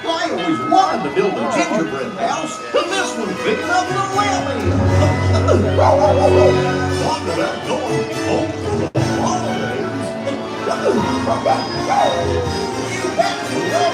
I always wanted to build a gingerbread house, and this one's big enough to let me. Talk about going home for the holidays. You bet you will.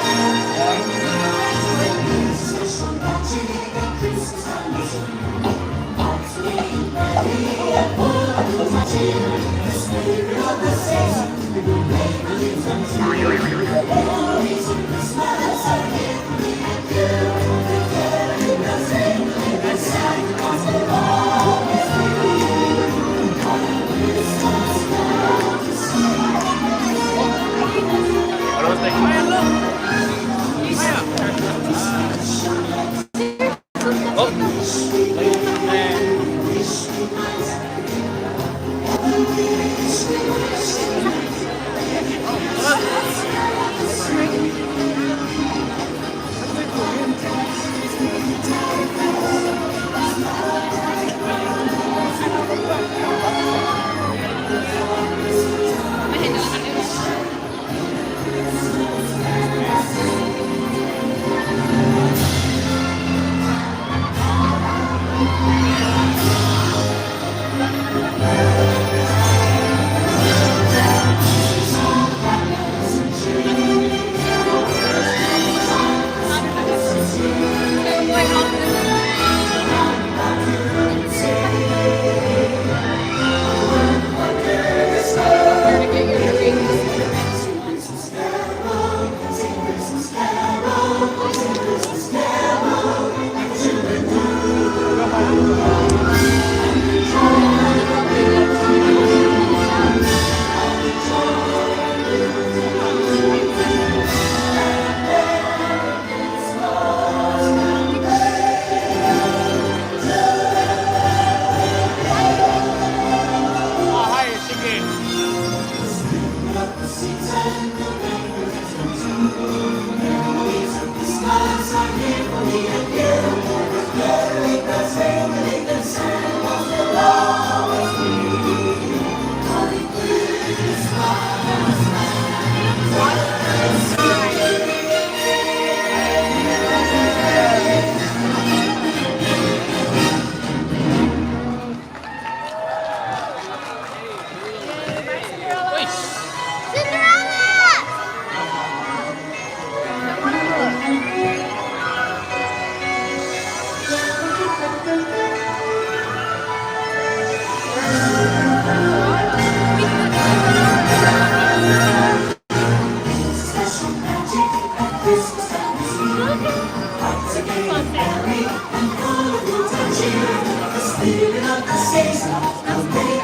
Spirit of the season,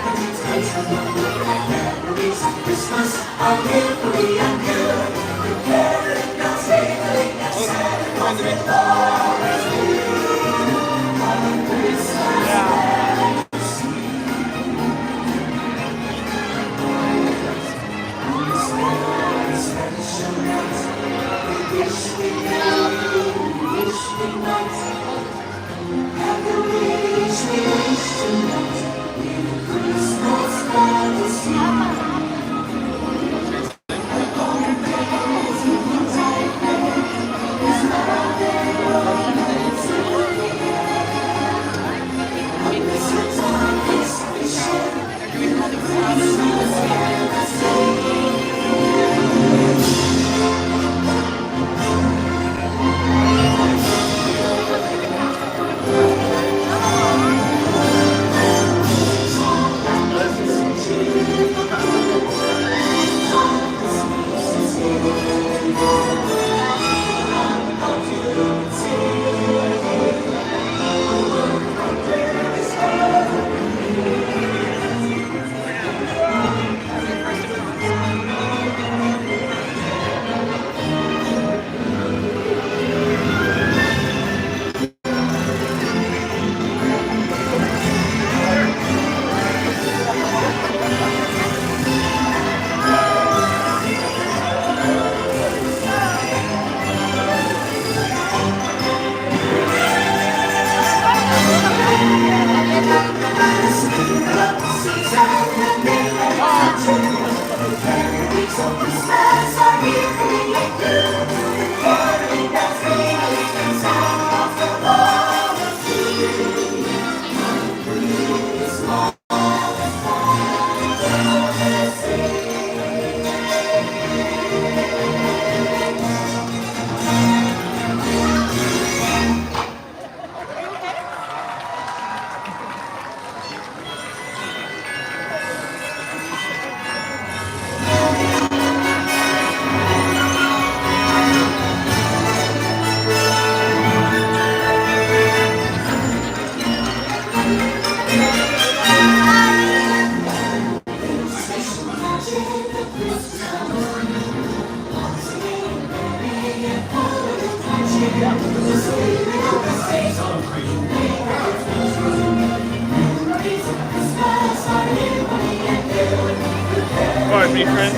Pardon me, friend.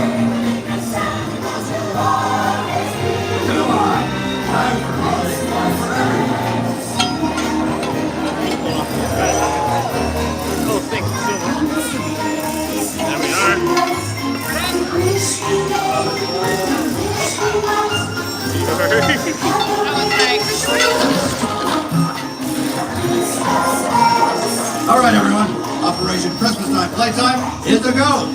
Oh, thank you so much. There we are. All right, everyone. Operation Christmas Time Playtime is a go.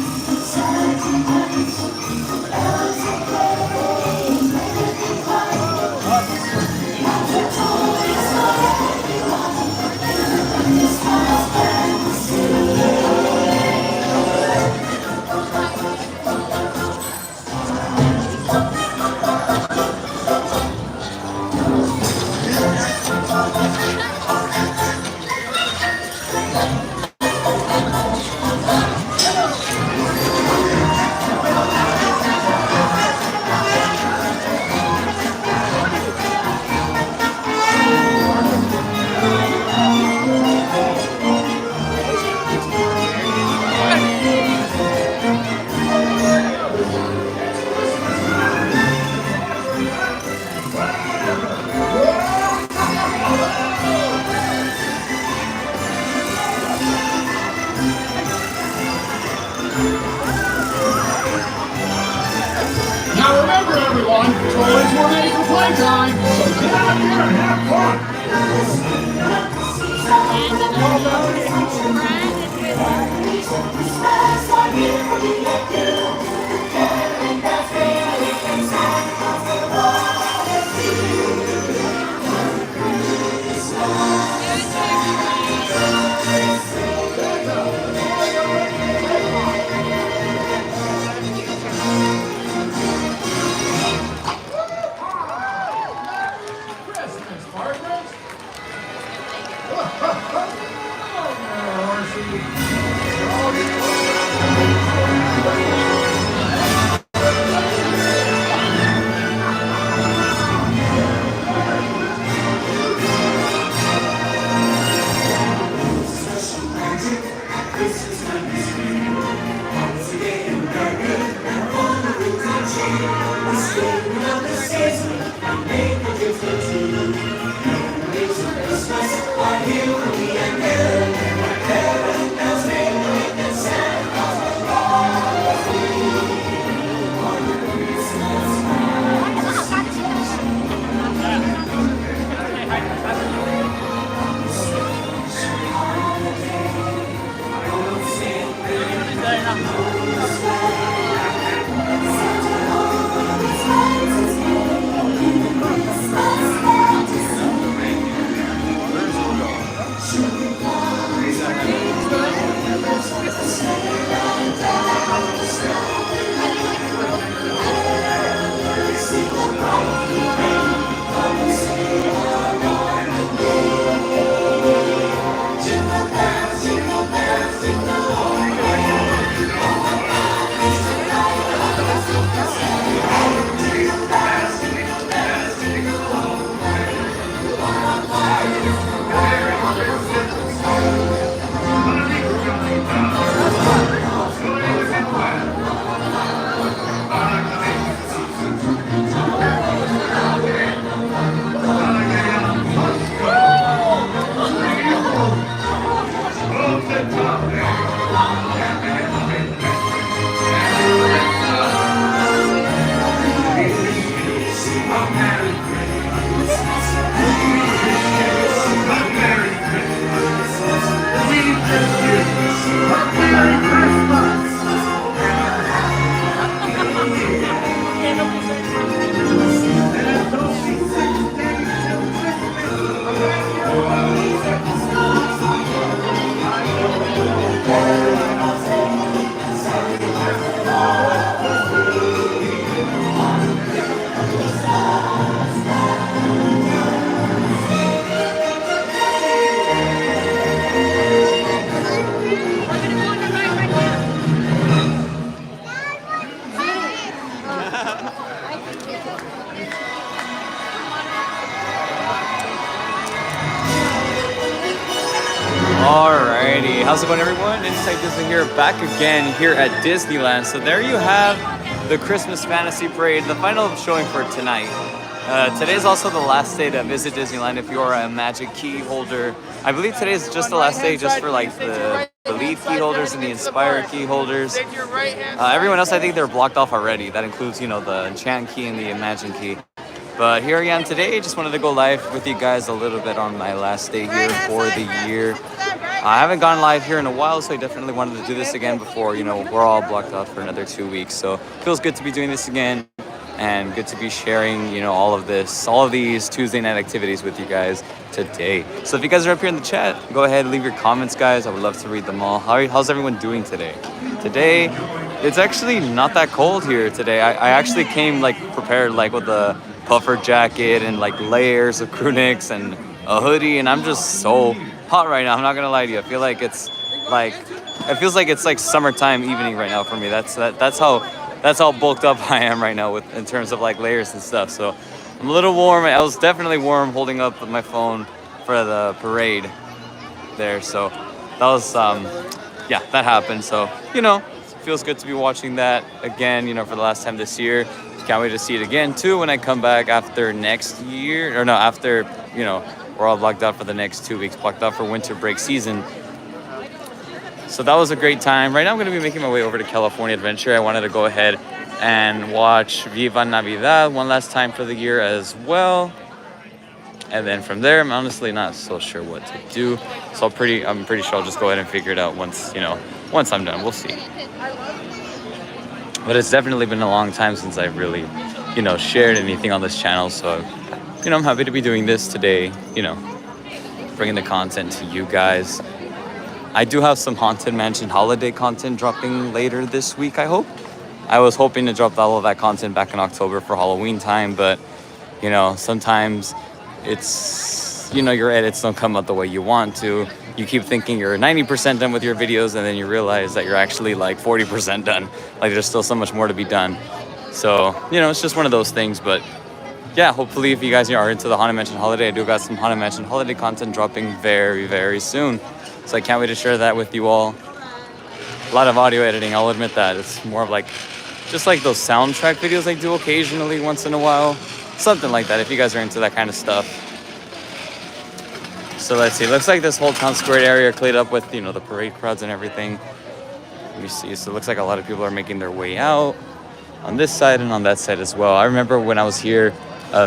Now remember, everyone, toys were made for playtime, so get out here and have Christmas, partners! Oh, no, horsey. Alrighty, how's it going everyone? Inside Disney here, back again here at Disneyland. So there you have the Christmas Fantasy Parade, the final showing for tonight. Today is also the last day to visit Disneyland if you are a Magic key holder. I believe today is just the last day just for like the Leaf key holders and the Inspire key holders. Everyone else, I think they're blocked off already. That includes, you know, the Enchant key and the Imagine key. But here I am today, just wanted to go live with you guys a little bit on my last day here for the year. I haven't gone live here in a while, so I definitely wanted to do this again before, you know, we're all blocked out for another 2 weeks. So it feels good to be doing this again and good to be sharing, you know, all of these Tuesday night activities with you guys today. So if you guys are up here in the chat, go ahead, leave your comments, guys. I would love to read them all. How's everyone doing today? Today, it's actually not that cold here today. I actually came like prepared like with a puffer jacket and like layers of crew necks and a hoodie, and I'm just so hot right now. I'm not gonna lie to you. I feel like it feels like it's like summertime evening right now for me. That's how bulked up I am right now in terms of like layers and stuff. So I'm a little warm. I was definitely warm holding up my phone for the parade there. So that was yeah, that happened. So, you know, feels good to be watching that again, you know, for the last time this year. Can't wait to see it again too when I come back after next year, or no, after, you know, we're all blocked out for the next 2 weeks, blocked out for winter break season. So that was a great time. Right now I'm going to be making my way over to California Adventure. I wanted to go ahead and watch Viva Navidad one last time for the year as well. And then from there, I'm honestly not so sure what to do. So I'm pretty sure I'll just go ahead and figure it out once I'm done. We'll see. But it's definitely been a long time since I've really, you know, shared anything on this channel. So, you know, I'm happy to be doing this today, you know, bringing the content to you guys. I do have some Haunted Mansion holiday content dropping later this week, I hope. I was hoping to drop all of that content back in October for Halloween time, but, you know, sometimes it's, you know, your edits don't come out the way you want to. You keep thinking you're 90% done with your videos, and then you realize that you're actually like 40% done. Like there's still so much more to be done. So, you know, it's just one of those things. But yeah, hopefully if you guys are into the Haunted Mansion holiday, I do got some Haunted Mansion holiday content dropping very, very soon. So I can't wait to share that with you all. a lot of audio editing, I'll admit that. It's more of like, just like those soundtrack videos I do occasionally once in a while. Something like that, if you guys are into that kind of stuff. So let's see, looks like this whole town square area cleared up with, you know, the parade crowds and everything. Let me see, so it looks like a lot of people are making their way out on this side and on that side as well. I remember when I was here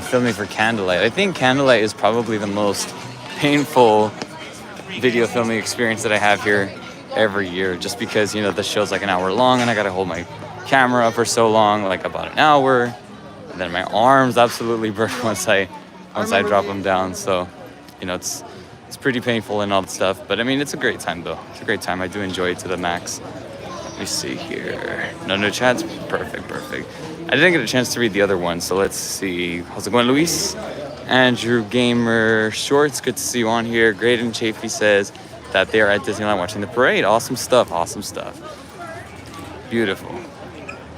filming for Candlelight. I think Candlelight is probably the most painful video filming experience that I have here every year, just because, you know, the show's like an hour long and I gotta hold my camera for so long, like about an hour, and then my arms absolutely burn once I drop them down. So, you know, it's pretty painful and all that stuff, but I mean, it's a great time though. It's a great time. I do enjoy it to the max. Let me see here. No chats. Perfect. I didn't get a chance to read the other one, so let's see. How's it going, Luis? Andrew Gamer Shorts, good to see you on here. Graydon Chafee says that they are at Disneyland watching the parade. Awesome stuff. Beautiful.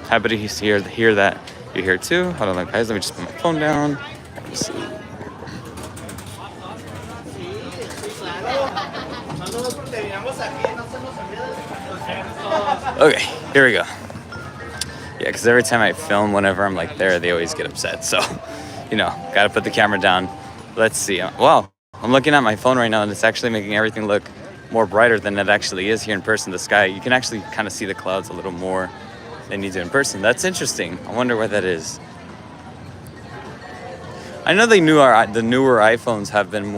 Happy to hear that you're here too. Hold on, guys. Let me just put my phone down. Let me see. Okay, here we go. Yeah, because every time I film, whenever I'm like there, they always get upset. So, you know, gotta put the camera down. Let's see. Wow, I'm looking at my phone right now, and it's actually making everything look more brighter than it actually is here in person. The sky, you can actually kind of see the clouds a little more than you do in person. That's interesting. I wonder why that is. I know the newer iPhones have been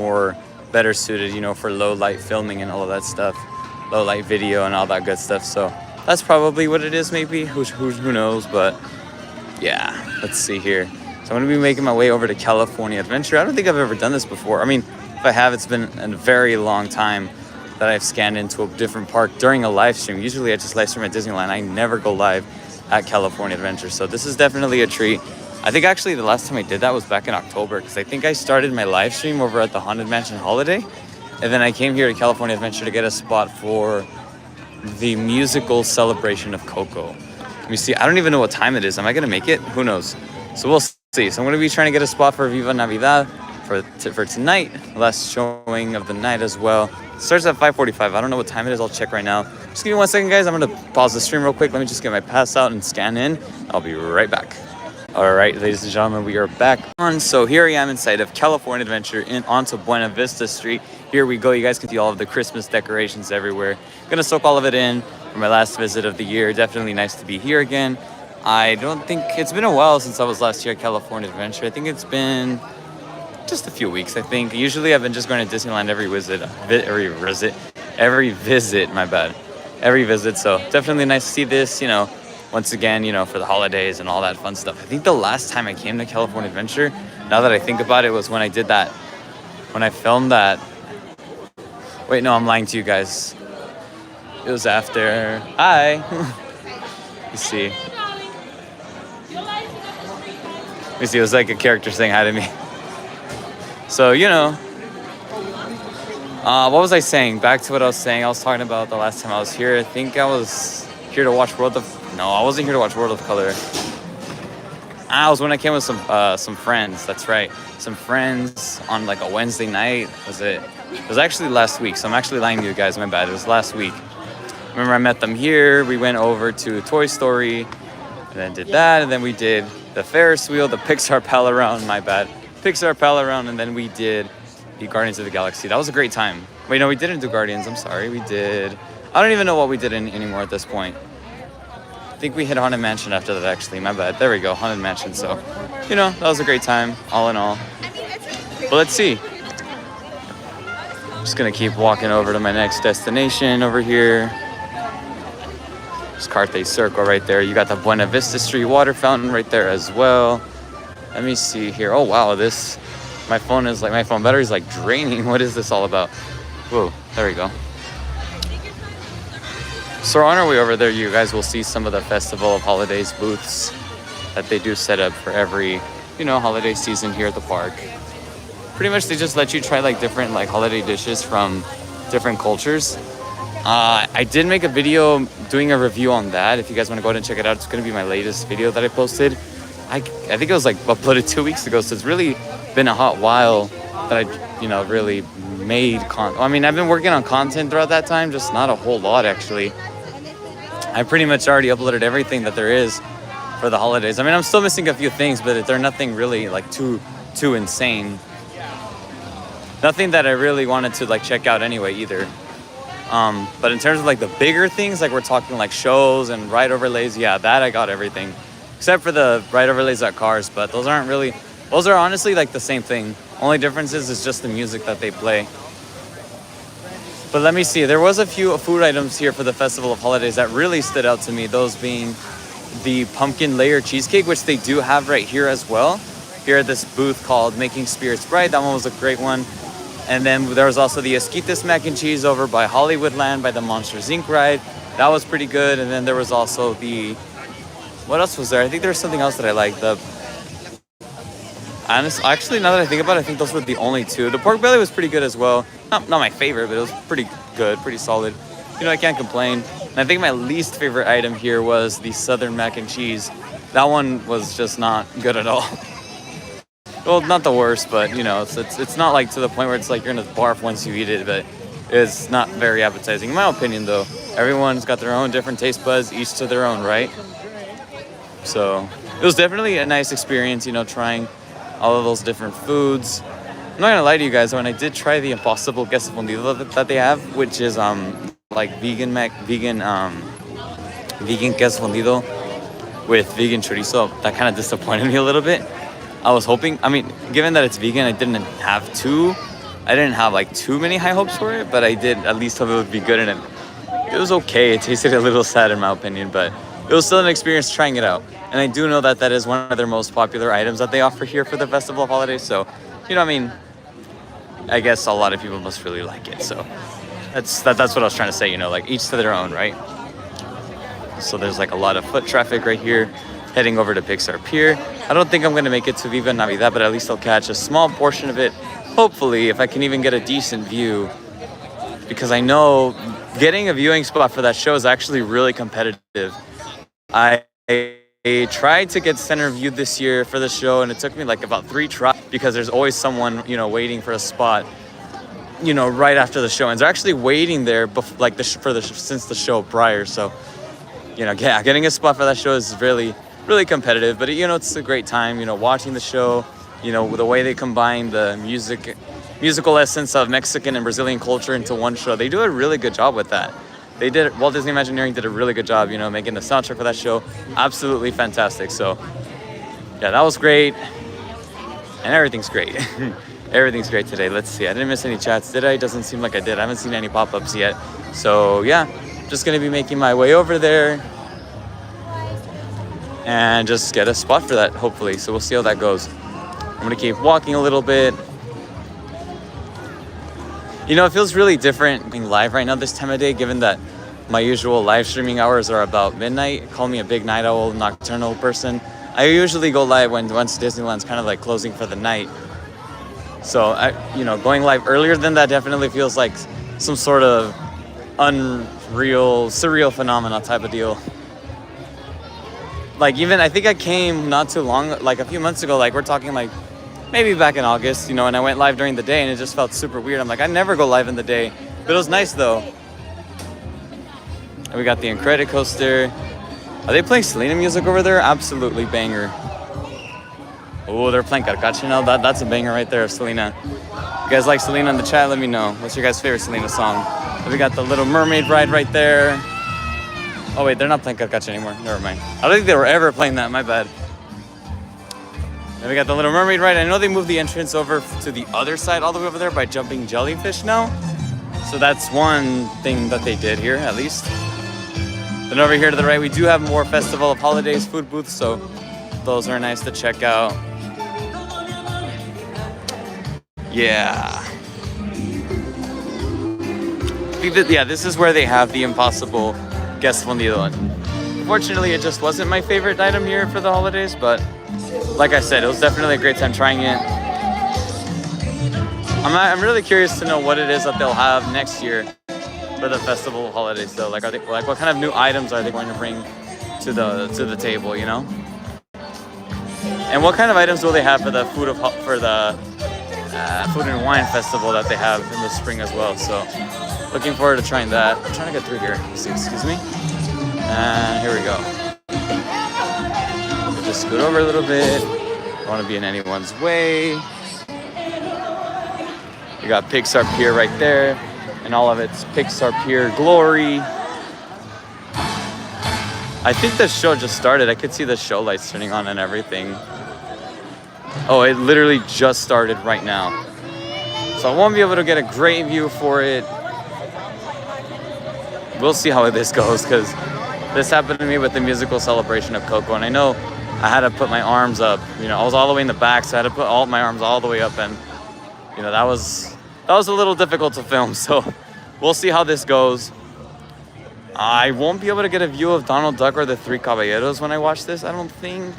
better suited, you know, for low light filming and all of that stuff, low light video and all that good stuff. So that's probably what it is, maybe. Who knows? But yeah, let's see here. So I'm gonna be making my way over to California Adventure. I don't think I've ever done this before. I mean, if I have, it's been a very long time that I've scanned into a different park during a live stream. Usually I just live stream at Disneyland. I never go live at California Adventure. So this is definitely a treat. I think actually the last time I did that was back in October, because I think I started my live stream over at the Haunted Mansion Holiday, and then I came here to California Adventure to get a spot for the musical celebration of Coco. Let me see, I don't even know what time it is. Am I gonna make it? Who knows? So we'll see. So I'm gonna be trying to get a spot for Viva Navidad for tonight, last showing of the night as well. It starts at 5:45. I don't know what time it is. I'll check right now. Just give me 1 second, guys. I'm gonna pause the stream real quick. Let me just get my pass out and scan in. I'll be right back. All right, ladies and gentlemen, we are back on. So here I am inside of California Adventure onto Buena Vista Street. Here we go. You guys can see all of the Christmas decorations everywhere. Gonna soak all of it in for my last visit of the year. Definitely nice to be here again. I don't think it's been a while since I was last here at California Adventure. I think it's been just a few weeks, I think. Usually I've been just going to Disneyland every visit. So definitely nice to see this, you know, once again, you know, for the holidays and all that fun stuff. I think the last time I came to California Adventure, now that I think about it, was when I did that, when I filmed that. Wait, no, I'm lying to you guys. It was after. Hi. You see. You see, it was like a character saying hi to me. So, you know, what was I saying? Back to what I was saying. I was talking about the last time I was here. I think I was here to watch No, I wasn't here to watch World of Color. I was when I came with some friends. That's right, some friends on like a Wednesday night. It was actually last week. So I'm actually lying to you guys. My bad. It was last week. Remember, I met them here. We went over to Toy Story, and then did that, and then we did the Ferris wheel, the Pixar Pal Around. My bad. Pixar Pal Around, and then we did the Guardians of the Galaxy. That was a great time. Wait, no, we didn't do Guardians. I'm sorry. We did. I don't even know what we did anymore at this point. I think we hit Haunted Mansion after that, actually. My bad. There we go, Haunted Mansion. So, you know, that was a great time, all in all. But let's see. Just gonna keep walking over to my next destination over here. Just Carthay Circle right there. You got the Buena Vista Street water fountain right there as well. Let me see here. Oh wow, my phone battery is like draining. What is this all about? Whoa, there we go. So on our way over there, you guys will see some of the Festival of Holidays booths that they do set up for every, you know, holiday season here at the park. Pretty much they just let you try like different like holiday dishes from different cultures. I did make a video doing a review on that. If you guys want to go ahead and check it out, it's going to be my latest video that I posted. I think it was like uploaded 2 weeks ago, so it's really been a hot while that I, you know, really made content. I mean, I've been working on content throughout that time, just not a whole lot actually. I pretty much already uploaded everything that there is for the holidays. I mean, I'm still missing a few things, but they're nothing really like too insane. Nothing that I really wanted to like check out anyway either. But in terms of like the bigger things, like we're talking like shows and ride overlays, yeah, that I got everything. Except for the ride overlays at cars, but those are honestly like the same thing. Only difference is just the music that they play. But let me see, there was a few food items here for the Festival of Holidays that really stood out to me. Those being the pumpkin layer cheesecake, which they do have right here as well. Here at this booth called Making Spirits Bright. That one was a great one. And then there was also the Esquites mac and cheese over by Hollywoodland by the Monsters Inc. ride. That was pretty good. And then there was also the, what else was there? I think there was something else that I liked. Actually, now that I think about it, I think those were the only two. The pork belly was pretty good as well. Not my favorite, but it was pretty good, pretty solid. You know, I can't complain. And I think my least favorite item here was the Southern mac and cheese. That one was just not good at all. Well, not the worst, but you know, it's not like to the point where it's like you're gonna barf once you eat it, but it's not very appetizing. In my opinion, though, everyone's got their own different taste buds, each to their own, right? So it was definitely a nice experience, you know, trying all of those different foods. I'm not gonna lie to you guys, when I did try the Impossible Queso Fundido that they have, which is like vegan queso fundido with vegan chorizo, that kind of disappointed me a little bit. I was hoping, I mean, given that it's vegan, I didn't have like too many high hopes for it, but I did at least hope it would be good, and it was okay. It tasted a little sad in my opinion, but it was still an experience trying it out. And I do know that is one of their most popular items that they offer here for the Festival of Holidays. So, you know, I mean, I guess a lot of people must really like it. So that's what I was trying to say, you know, like each to their own, right? So there's like a lot of foot traffic right here, heading over to Pixar Pier. I don't think I'm gonna make it to Viva Navidad, but at least I'll catch a small portion of it. Hopefully, if I can even get a decent view, because I know getting a viewing spot for that show is actually really competitive. I tried to get center view this year for the show, and it took me like about 3 tries because there's always someone, you know, waiting for a spot, you know, right after the show, and they're actually waiting there since the show prior. So, you know, yeah, getting a spot for that show is really competitive, but you know, it's a great time, you know, watching the show, you know, the way they combine the musical essence of Mexican and Brazilian culture into one show. They do a really good job with that. Walt Disney Imagineering did a really good job, you know, making the soundtrack for that show absolutely fantastic. So yeah, that was great, and everything's great. Everything's great today. Let's see, I didn't miss any chats, did I? Doesn't seem like I did. I haven't seen any pop-ups yet. So yeah, just gonna be making my way over there and just get a spot for that, hopefully. So we'll see how that goes. I'm gonna keep walking a little bit. You know, it feels really different being live right now this time of day, given that my usual live streaming hours are about midnight. Call me a big night owl, nocturnal person. I usually go live once Disneyland's kind of like closing for the night. So, you know, going live earlier than that definitely feels like some sort of unreal, surreal phenomena type of deal. Like, even, I think I came not too long, like a few months ago, like we're talking like maybe back in August, you know, and I went live during the day and it just felt super weird. I'm like, I never go live in the day, but it was nice though. And we got the Incredicoaster. Are they playing Selena music over there? Absolutely banger. Oh, they're playing Carcache now. That's a banger right there of Selena. You guys like Selena in the chat? Let me know. What's your guys' favorite Selena song? And we got the Little Mermaid ride right there. Oh wait, they're not playing Carcache anymore. Never mind. I don't think they were ever playing that. My bad. Then we got the Little Mermaid ride. I know they moved the entrance over to the other side all the way over there by jumping jellyfish now. So that's one thing that they did here, at least. Then over here to the right, we do have more Festival of Holidays food booths, so those are nice to check out. Yeah. Yeah, this is where they have the Impossible Queso Fundido. Unfortunately, it just wasn't my favorite item here for the holidays, but like I said, it was definitely a great time trying it. I'm really curious to know what it is that they'll have next year for the Festival of Holidays. So, like, what kind of new items are they going to bring to the table? You know, and what kind of items will they have for the food and wine festival that they have in the spring as well? So, looking forward to trying that. I'm trying to get through here. Excuse me. And here we go. Just scoot over a little bit. Don't want to be in anyone's way. You got Pixar Pier right there, and all of its Pixar Pier glory. I think the show just started. I could see the show lights turning on and everything. Oh, it literally just started right now. So I won't be able to get a great view for it. We'll see how this goes, because this happened to me with the musical celebration of Coco, and I know I had to put my arms up. You know, I was all the way in the back, so I had to put all my arms all the way up, and you know, that was a little difficult to film. So we'll see how this goes. I won't be able to get a view of Donald Duck or the Three Caballeros when I watch this, I don't think.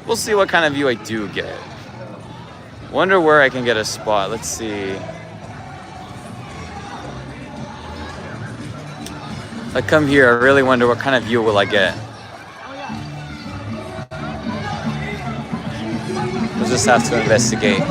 We'll see what kind of view I do get. Wonder where I can get a spot. Let's see. If I come here, I really wonder what kind of view will I get. We'll just have to investigate.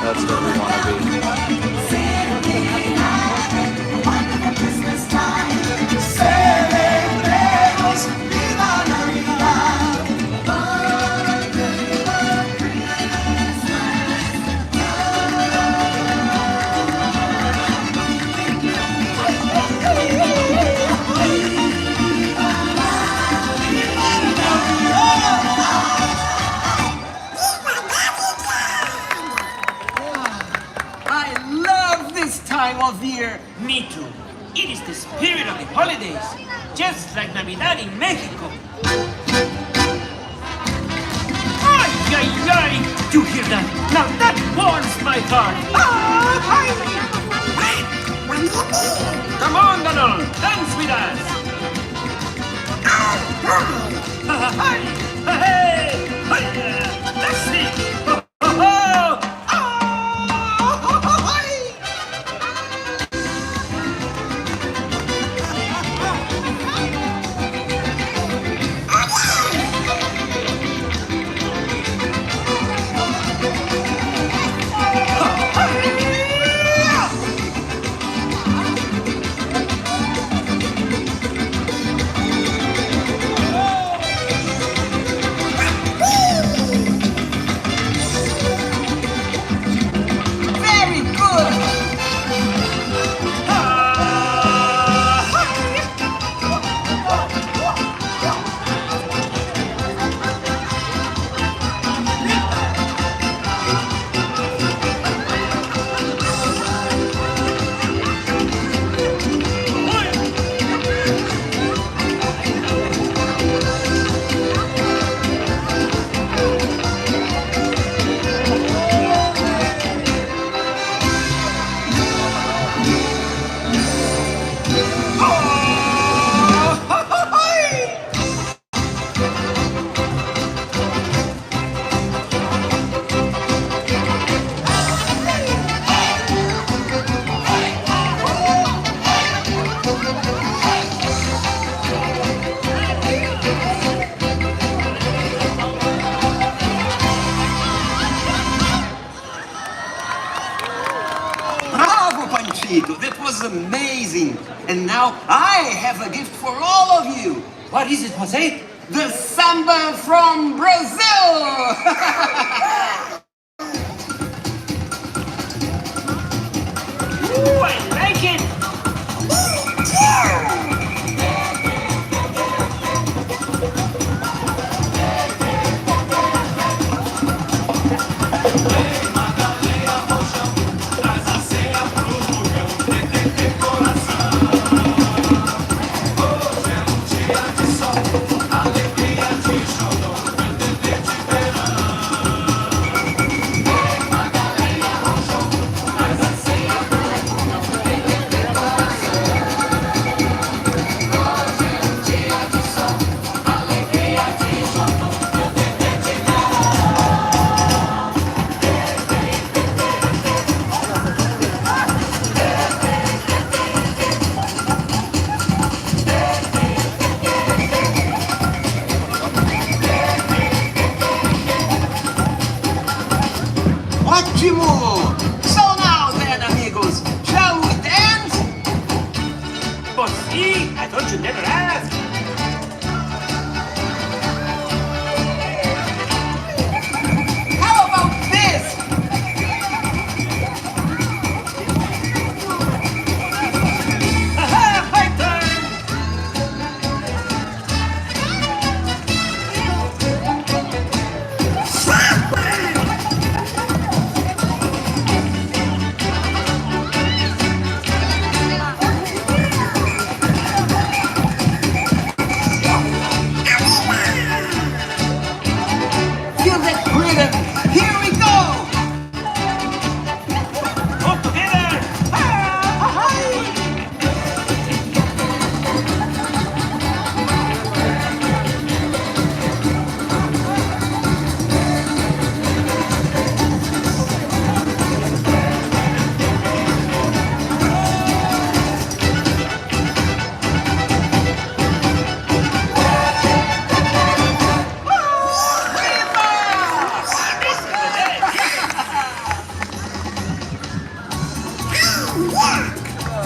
That's where we want to be. Of year. Me too. It is the spirit of the holidays, just like Navidad in Mexico. Ay, ay, ay! You hear that? Now that warms my heart. Come on, Donald, dance with us. Hey, that's it. That was amazing. And now I have a gift for all of you. What is it, Jose? The samba from Brazil. Ooh, I like it. ótimo! So now then, amigos, shall we dance? But see, I thought you'd never ask. How about this? Aha, my turn! Feel that rhythm. Here we go! All together!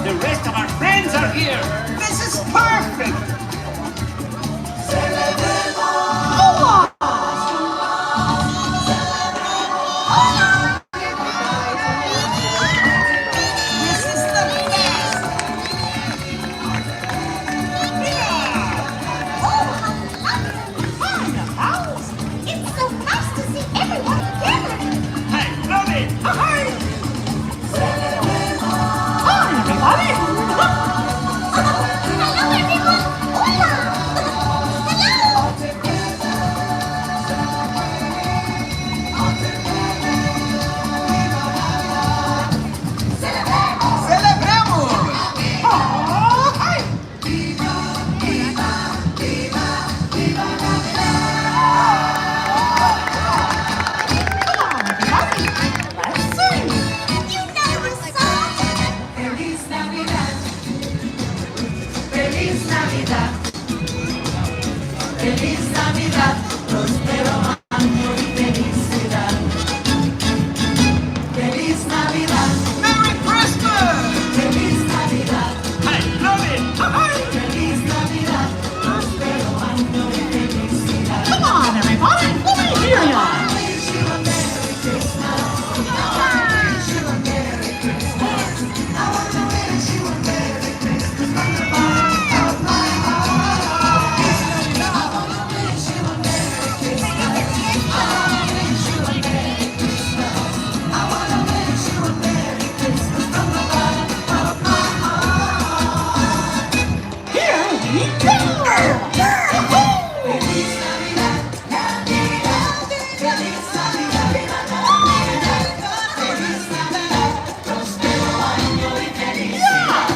The rest of our friends are here! This is perfect! This is the best! It's so nice to see everyone together. I love it! Hi, everybody. Hello, everyone. Hola. Hello. Celebremos! Oh, hi. Come on, everybody. Let's sing. You know the song. Feliz Navidad. Feliz Navidad. Feliz Navidad. Próspero año y felicidad. Feliz Navidad. Merry Christmas! Feliz Navidad. I love it! Feliz Navidad. Próspero año y felicidad. Come on, everybody. Let me hear ya. Wish you a Merry Christmas. I wish you a Merry Christmas. I wanna wish you a Merry Christmas from the bottom of my heart. I wanna wish you a Merry Christmas. I wanna wish you a Merry Christmas. I wanna wish you a Merry Christmas from the bottom of my heart. Here we go. Feliz Navidad, Navidad, Feliz Navidad, Navidad, Feliz Navidad, próspero año y felicidad.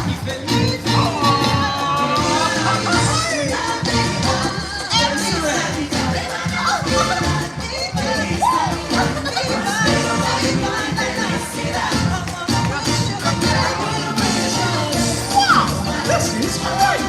Wow, this is great.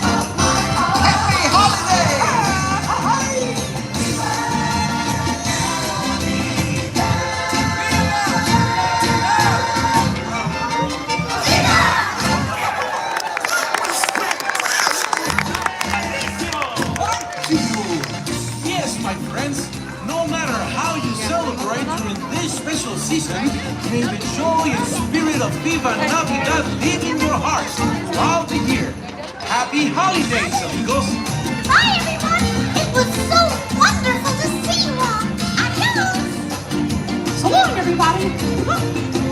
Happy holiday! Yes, my friends, no matter how you celebrate during this special season, may the joy and spirit of Viva Navidad live in your hearts throughout the year. Happy holidays, amigos! Hi, everyone. It was so wonderful to see you all. Adios. So long, everybody.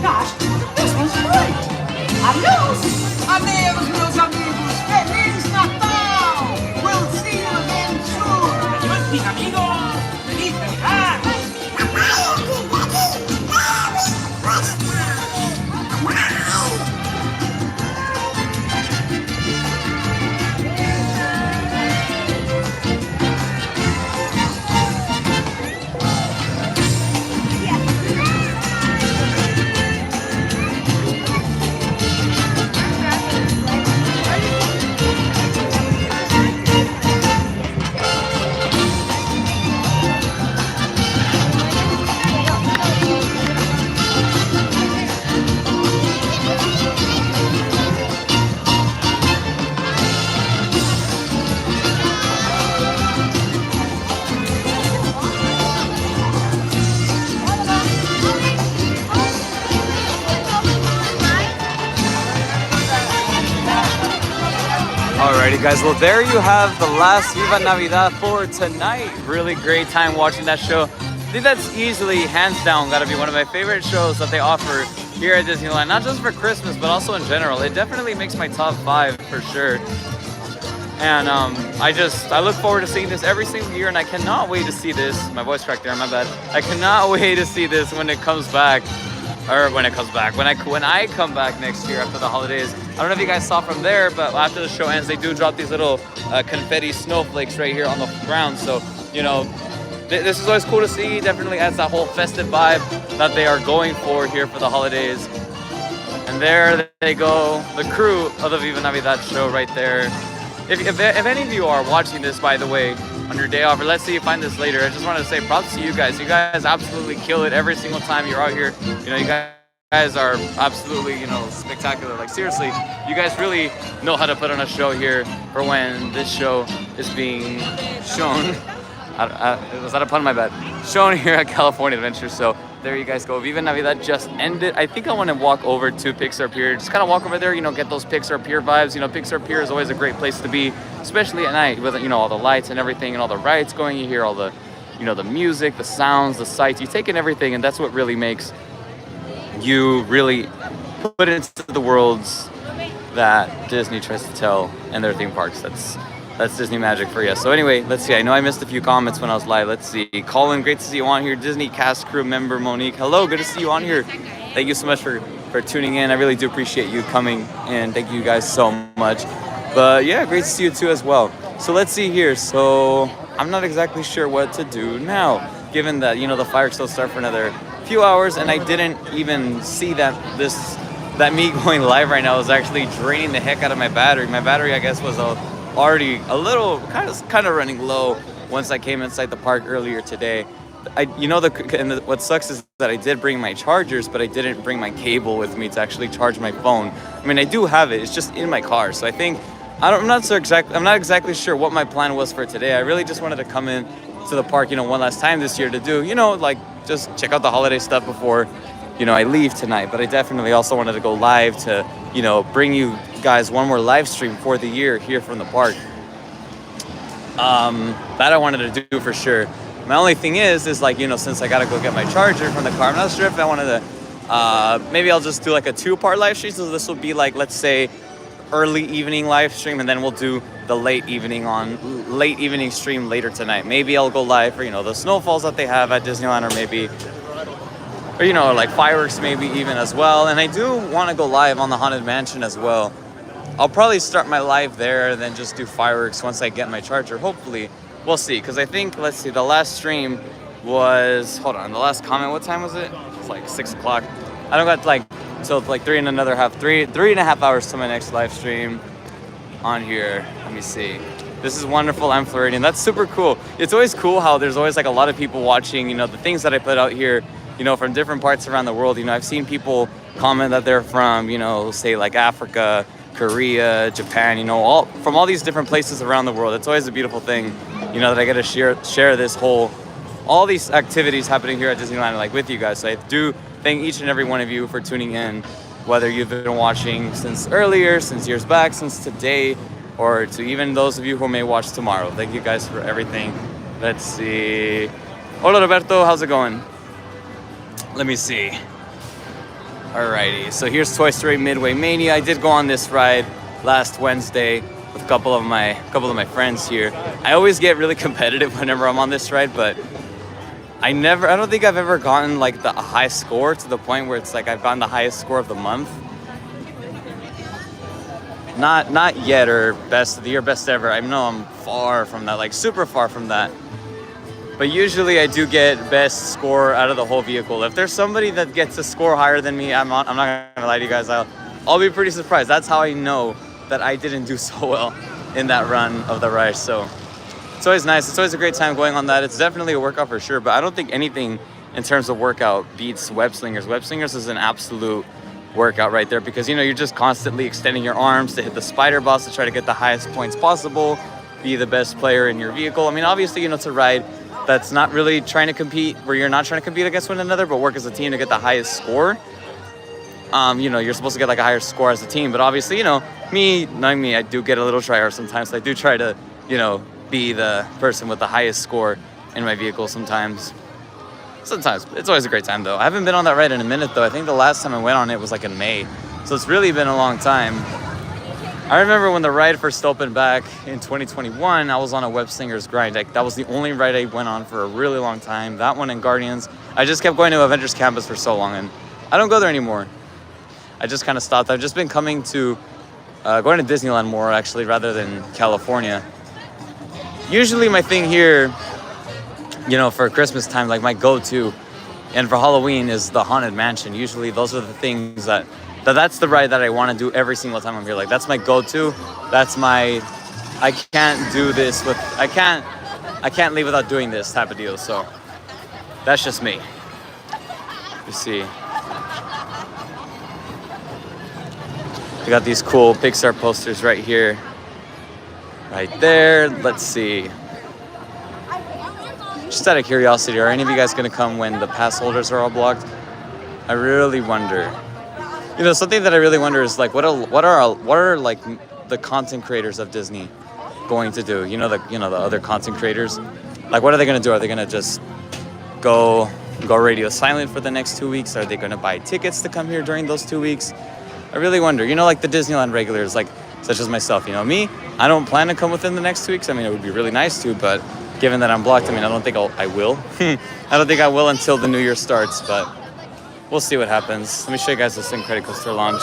Gosh, this was great. Adios. Adeus, meus amigos! Feliz Natal! We'll see you again soon! Adiós, mis amigos! ¡Feliz Navidad! Alrighty guys, well there you have the last Viva Navidad for tonight. Really great time watching that show. I think that's easily, hands down, gotta be one of my favorite shows that they offer here at Disneyland. Not just for Christmas, but also in general. It definitely makes my top 5 for sure. And I look forward to seeing this every single year, and I cannot wait to see this. My voice cracked there, my bad. I cannot wait to see this when it comes back. Or when it comes back, when I come back next year after the holidays. I don't know if you guys saw from there, but after the show ends, they do drop these little confetti snowflakes right here on the ground. So, you know, this is always cool to see. Definitely adds that whole festive vibe that they are going for here for the holidays. And there they go, the crew of the Viva Navidad show right there. If any of you are watching this, by the way, on your day off, or let's say you find this later, I just wanted to say props to you guys. You guys absolutely kill it every single time you're out here. You know, you guys are absolutely, you know, spectacular. Like seriously, you guys really know how to put on a show here for when this show is being shown. Was that a pun? My bad. Shown here at California Adventure. So there you guys go. Viva Navidad just ended. I think I want to walk over to Pixar Pier. Just kind of walk over there, you know, get those Pixar Pier vibes. You know, Pixar Pier is always a great place to be, especially at night with, you know, all the lights and everything and all the rides going. You hear all the, you know, the music, the sounds, the sights. You take in everything, and that's what really makes you really put into the worlds that Disney tries to tell in their theme parks. That's Disney magic for you. So anyway, let's see. I know I missed a few comments when I was live. Let's see. Colin, great to see you on here. Disney cast crew member Monique. Hello, good to see you on here. Thank you so much for tuning in. I really do appreciate you coming in. Thank you guys so much. But yeah, great to see you too as well. So let's see here. So I'm not exactly sure what to do now, given that, you know, the fireworks will start for another few hours, and I didn't even see that me going live right now is actually draining the heck out of my battery. My battery, I guess, was already a little kind of running low once I came inside the park earlier today. What sucks is that I did bring my chargers, but I didn't bring my cable with me to actually charge my phone. I mean, I do have it. It's just in my car. So I think I'm not exactly sure what my plan was for today. I really just wanted to come in to the park, you know, one last time this year to do, you know, like just check out the holiday stuff before, you know, I leave tonight. But I definitely also wanted to go live to, you know, bring you guys one more live stream for the year here from the park. That I wanted to do for sure. My only thing is like, you know, since I gotta go get my charger from the car, I'm not sure if I wanted to, maybe I'll just do like a 2-part live stream. So this will be like, let's say, early evening live stream, and then we'll do the late evening stream later tonight. Maybe I'll go live for, you know, the snowfalls that they have at Disneyland, or maybe, or, you know, like fireworks maybe even as well. And I do want to go live on the Haunted Mansion as well. I'll probably start my live there and then just do fireworks once I get my charger. Hopefully, we'll see. Because I think, let's see, the last stream was, hold on, the last comment, what time was it? It's like 6 o'clock. I don't got like, so like three and a half hours to my next live stream on here. Let me see. This is wonderful. I'm Floridian. That's super cool. It's always cool how there's always like a lot of people watching, you know, the things that I put out here, you know, from different parts around the world. You know, I've seen people comment that they're from, you know, say like Africa, Korea, Japan, you know, from all these different places around the world. It's always a beautiful thing, you know, that I get to share this all these activities happening here at Disneyland, like with you guys. So I do thank each and every one of you for tuning in, whether you've been watching since years back, since today, or to even those of you who may watch tomorrow. Thank you guys for everything. Let's see. Hola, Roberto. How's it going? Let me see. Alrighty. So here's Toy Story Midway Mania. I did go on this ride last Wednesday with a couple of my friends here. I always get really competitive whenever I'm on this ride, but I don't think I've ever gotten like a high score to the point where it's like I've gotten the highest score of the month. Not yet, or best of the year, best ever. I know I'm far from that, like super far from that. But usually I do get best score out of the whole vehicle. If there's somebody that gets a score higher than me, I'm not gonna lie to you guys. I'll be pretty surprised. That's how I know that I didn't do so well in that run of the ride. So it's always nice. It's always a great time going on that. It's definitely a workout for sure, but I don't think anything in terms of workout beats Web Slingers. Web Slingers is an absolute workout right there, because, you know, you're just constantly extending your arms to hit the spider boss to try to get the highest points possible, be the best player in your vehicle. I mean, obviously, you know, it's a ride that's not really trying to compete, where you're not trying to compete against one another, but work as a team to get the highest score. You know, you're supposed to get like a higher score as a team, but obviously, you know, Not me, I do get a little tryhard sometimes. I do try to, you know, be the person with the highest score in my vehicle sometimes. Sometimes. It's always a great time, though. I haven't been on that ride in a minute, though. I think the last time I went on it was like in May. So it's really been a long time. I remember when the ride first opened back in 2021, I was on a Web Slingers grind. That was the only ride I went on for a really long time. That one and Guardians. I just kept going to Avengers Campus for so long, and I don't go there anymore. I just kind of stopped. I've just been coming to, going to Disneyland more, actually, rather than California. Usually my thing here, you know, for Christmas time, like my go-to, and for Halloween is the Haunted Mansion. Usually those are the things that's the ride that I want to do every single time I'm here. Like, that's my go-to. That's my, I can't do this with, I can't leave without doing this type of deal. So that's just me. You see, we got these cool Pixar posters right here, right there. Let's see. Just out of curiosity, are any of you guys gonna come when the pass holders are all blocked? I really wonder. You know, something that I really wonder is like, what are like the content creators of Disney going to do? You know, the other content creators. Like, what are they gonna do? Are they gonna just go radio silent for the next 2 weeks? Are they gonna buy tickets to come here during those 2 weeks? I really wonder. You know, like the Disneyland regulars, like such as myself. You know, me, I don't plan to come within the next 2 weeks. I mean, it would be really nice to, but given that I'm blocked, I mean, I don't think I will. I don't think I will until the new year starts, but we'll see what happens. Let me show you guys this Incredicoaster launch.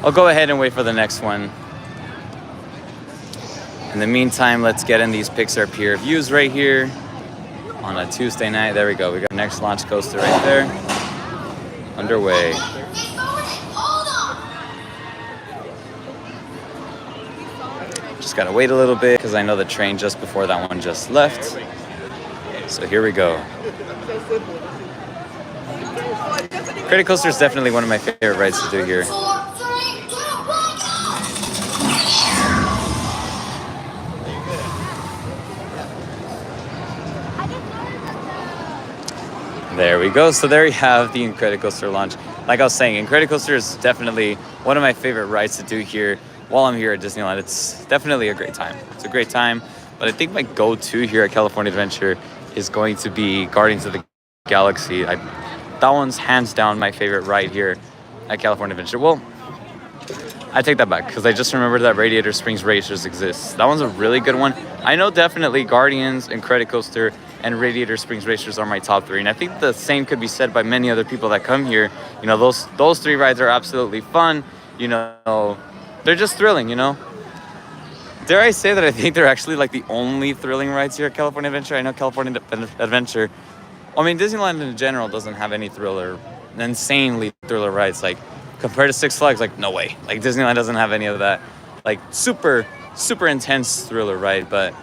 I'll go ahead and wait for the next one. In the meantime, let's get in these Pixar Pier views right here on a Tuesday night. There we go. We got the next launch coaster right there. Underway. Just gotta wait a little bit because I know the train just before that one just left. So here we go. Incredicoaster is definitely one of my favorite rides to do here. There we go. So there you have the Incredicoaster launch. Like I was saying, Incredicoaster is definitely one of my favorite rides to do here while I'm here at Disneyland. It's definitely a great time. It's a great time. But I think my go-to here at California Adventure is going to be Guardians of the Galaxy. That one's hands down my favorite ride here at California Adventure. Well, I take that back because I just remembered that Radiator Springs Racers exists. That one's a really good one. I know definitely Guardians, Incredicoaster, and Radiator Springs Racers are my top three. And I think the same could be said by many other people that come here. You know, those three rides are absolutely fun. You know, they're just thrilling, you know. Dare I say that I think they're actually like the only thrilling rides here at California Adventure. I know California Adventure, I mean, Disneyland in general doesn't have any insanely thriller rides. Like, compared to Six Flags, like, no way. Like, Disneyland doesn't have any of that, like, super intense thriller ride. But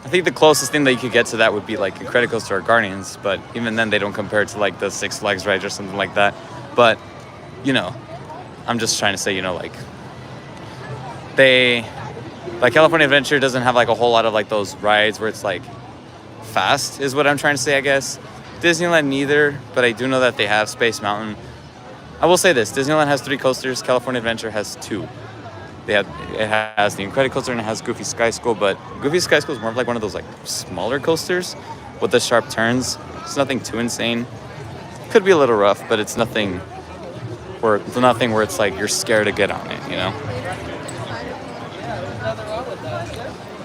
I think the closest thing that you could get to that would be like Incredicoaster or Guardians. But even then, they don't compare to like the Six Flags ride or something like that. But, you know, I'm just trying to say, you know, like, California Adventure doesn't have like a whole lot of like those rides where it's like fast is what I'm trying to say, I guess. Disneyland neither, but I do know that they have Space Mountain. I will say this, Disneyland has 3 coasters, California Adventure has 2. It has the Incredicoaster and it has Goofy Sky School, but Goofy Sky School is more of like one of those like smaller coasters with the sharp turns. It's nothing too insane. Could be a little rough, but it's nothing where it's like you're scared to get on it, you know?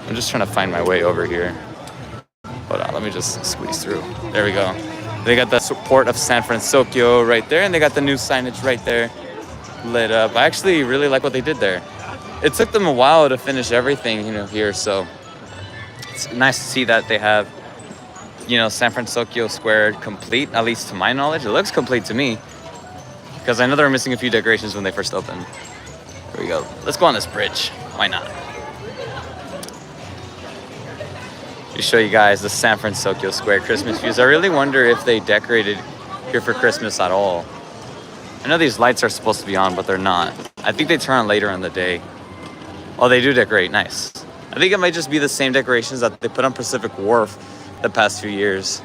I'm just trying to find my way over here. Hold on, let me just squeeze through. There we go. They got the support of San Francisco right there, and they got the new signage right there lit up. I actually really like what they did there. It took them a while to finish everything, you know, here, so it's nice to see that they have, you know, San Francisco Square complete, at least to my knowledge. It looks complete to me, because I know they were missing a few decorations when they first opened. Here we go. Let's go on this bridge. Why not? To show you guys the San Francisco Square Christmas views. I really wonder if they decorated here for Christmas at all. I know these lights are supposed to be on, but they're not. I think they turn on later in the day. Oh, they do decorate. Nice. I think it might just be the same decorations that they put on Pacific Wharf the past few years.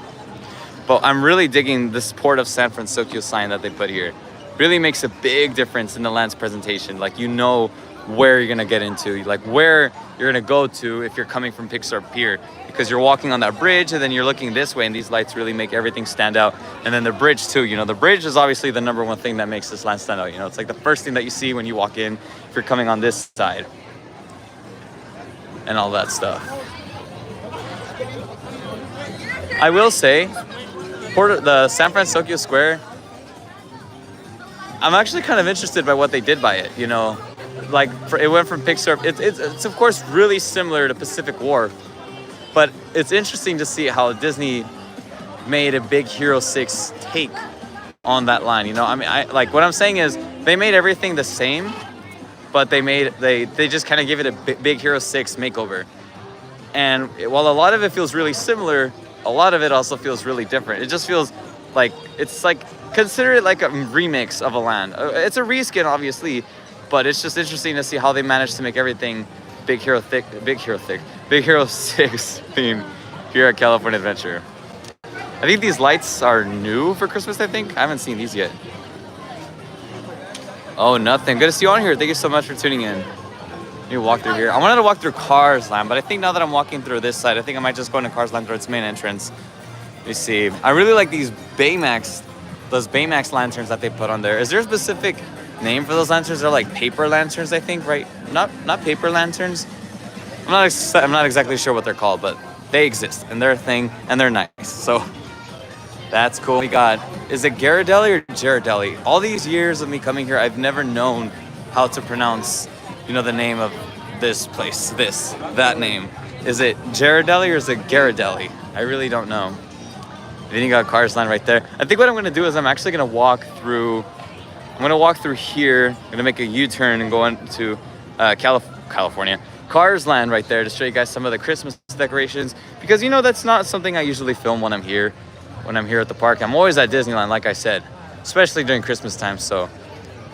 But I'm really digging this Port of San Francisco sign that they put here. really makes a big difference in the land's presentation. Like, you know where you're gonna get into, like where you're gonna go to if you're coming from Pixar Pier, because you're walking on that bridge and then you're looking this way, and these lights really make everything stand out. And then the bridge too, you know, the bridge is obviously the number one thing that makes this land stand out. You know, it's like the first thing that you see when you walk in if you're coming on this side and all that stuff. I will say, the San Francisco Square, I'm actually kind of interested by what they did by it, you know. Like, it went from Pixar, it's of course really similar to Pacific Wharf, but it's interesting to see how Disney made a Big Hero 6 take on that line, you know. I mean, like, what I'm saying is they made everything the same, but they just kind of give it a Big Hero 6 makeover. And while a lot of it feels really similar, a lot of it also feels really different. It just feels like, it's like, consider it like a remix of a land. It's a reskin, obviously, but it's just interesting to see how they managed to make everything Big Hero 6 theme here at California Adventure. I think these lights are new for Christmas, I think. I haven't seen these yet. Oh, nothing. Good to see you on here. Thank you so much for tuning in. Let me walk through here. I wanted to walk through Cars Land, but I think now that I'm walking through this side, I think I might just go into Cars Land through its main entrance. Let me see. I really like these those Baymax lanterns that they put on there. Is there a specific name for those lanterns? They're like paper lanterns, I think, right? Not paper lanterns. I'm not exactly sure what they're called, but they exist and they're a thing and they're nice. So that's cool. We got, is it Ghirardelli or Ghirardelli? All these years of me coming here, I've never known how to pronounce, you know, the name of this place, that name. Is it Ghirardelli or is it Ghirardelli? I really don't know. Then you got Cars Land right there. I think what I'm gonna do is I'm actually gonna walk through here. I'm gonna make a U-turn and go into California. Cars Land right there to show you guys some of the Christmas decorations, because you know that's not something I usually film when I'm here at the park. I'm always at Disneyland, like I said, especially during Christmas time. So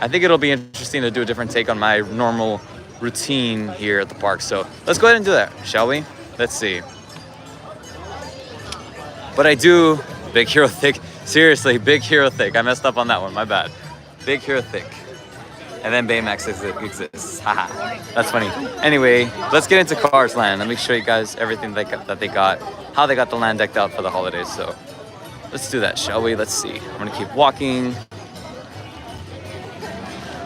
I think it'll be interesting to do a different take on my normal routine here at the park. So let's go ahead and do that, shall we? Let's see. But I do Big Hero Thick. Seriously, Big Hero Thick. I messed up on that one, my bad. Big Hero Thick. And then Baymax exists. Haha, that's funny. Anyway, let's get into Cars Land. Let me show you guys everything that they got, how they got the land decked out for the holidays. So let's do that, shall we? Let's see. I'm gonna keep walking.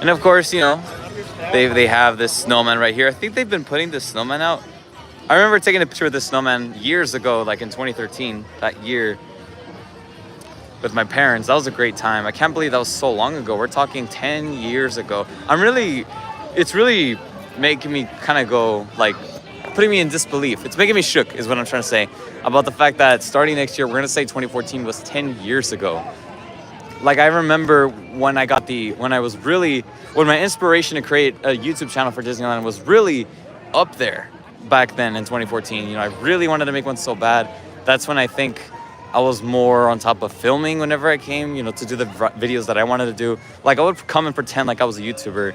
And of course, you know, they have this snowman right here. I think they've been putting this snowman out. I remember taking a picture of this snowman years ago, like in 2013, that year, with my parents. That was a great time. I can't believe that was so long ago. We're talking 10 years ago. It's really making me kind of go, like, putting me in disbelief. It's making me shook, is what I'm trying to say, about the fact that starting next year, we're gonna say 2014 was 10 years ago. Like, I remember when my inspiration to create a YouTube channel for Disneyland was really up there back then in 2014. You know, I really wanted to make one so bad. That's when I think I was more on top of filming whenever I came, you know, to do the videos that I wanted to do. Like, I would come and pretend like I was a YouTuber